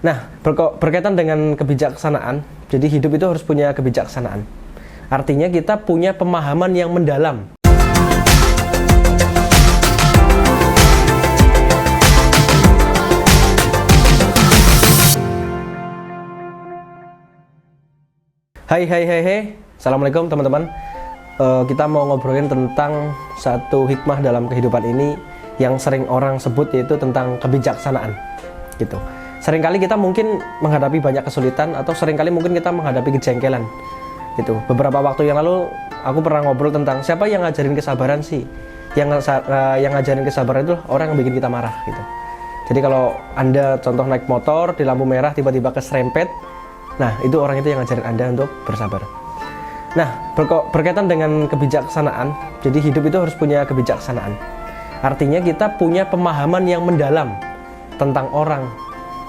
Nah, berkaitan dengan kebijaksanaan, jadi hidup itu harus punya kebijaksanaan. Artinya kita punya pemahaman yang mendalam. Hai. Assalamualaikum teman-teman. Kita mau ngobrolin tentang satu hikmah dalam kehidupan ini yang sering orang sebut, yaitu tentang kebijaksanaan. Gitu. Seringkali kita mungkin menghadapi banyak kesulitan, atau seringkali mungkin kita menghadapi kejengkelan. Gitu. Beberapa waktu yang lalu aku pernah ngobrol tentang siapa yang ngajarin kesabaran sih. Yang ngajarin kesabaran itu orang yang bikin kita marah gitu. Jadi kalau Anda contoh naik motor di lampu merah tiba-tiba keserempet, nah itu orang itu yang ngajarin Anda untuk bersabar. Nah, berkaitan dengan kebijaksanaan, jadi hidup itu harus punya kebijaksanaan. Artinya kita punya pemahaman yang mendalam tentang orang,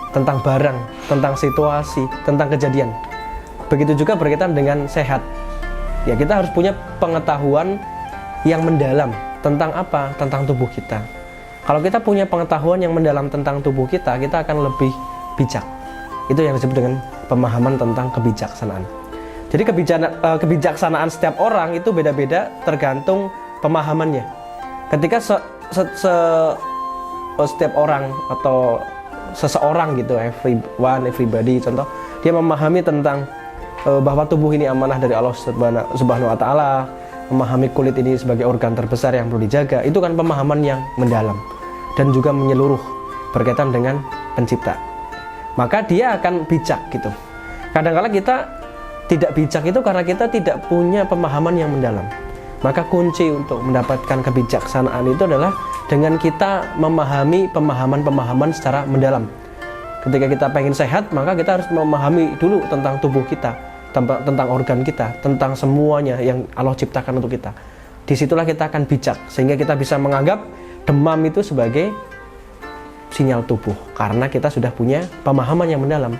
tentang barang, tentang situasi, tentang kejadian. Begitu juga berkaitan dengan sehat. Ya, kita harus punya pengetahuan yang mendalam tentang apa? Tentang tubuh kita. Kalau kita punya pengetahuan yang mendalam tentang tubuh kita, kita akan lebih bijak. Itu yang disebut dengan pemahaman tentang kebijaksanaan. Jadi kebijaksanaan setiap orang itu beda-beda tergantung pemahamannya. Ketika setiap orang atau seseorang gitu, everybody, contoh dia memahami tentang bahwa tubuh ini amanah dari Allah Subhanahu wa Ta'ala, memahami kulit ini sebagai organ terbesar yang perlu dijaga, itu kan pemahaman yang mendalam dan juga menyeluruh berkaitan dengan pencipta. Maka dia akan bijak gitu. Kadang-kala kita tidak bijak itu karena kita tidak punya pemahaman yang mendalam. Maka kunci untuk mendapatkan kebijaksanaan itu adalah dengan kita memahami pemahaman secara mendalam. Ketika kita pengen sehat, maka kita harus memahami dulu tentang tubuh kita, tentang organ kita, tentang semuanya yang Allah ciptakan untuk kita. Disitulah kita akan bijak, sehingga kita bisa menganggap demam itu sebagai sinyal tubuh, karena kita sudah punya pemahaman yang mendalam.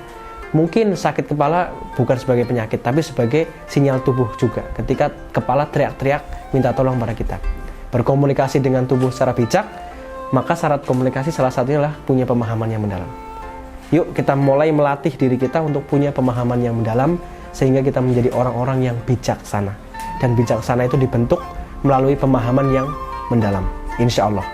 Mungkin sakit kepala bukan sebagai penyakit, tapi sebagai sinyal tubuh juga. Ketika kepala teriak-teriak minta tolong pada kita. Berkomunikasi dengan tubuh secara bijak, maka syarat komunikasi salah satunya adalah punya pemahaman yang mendalam. Yuk kita mulai melatih diri kita untuk punya pemahaman yang mendalam, sehingga kita menjadi orang-orang yang bijaksana. Dan bijaksana itu dibentuk melalui pemahaman yang mendalam, insya Allah.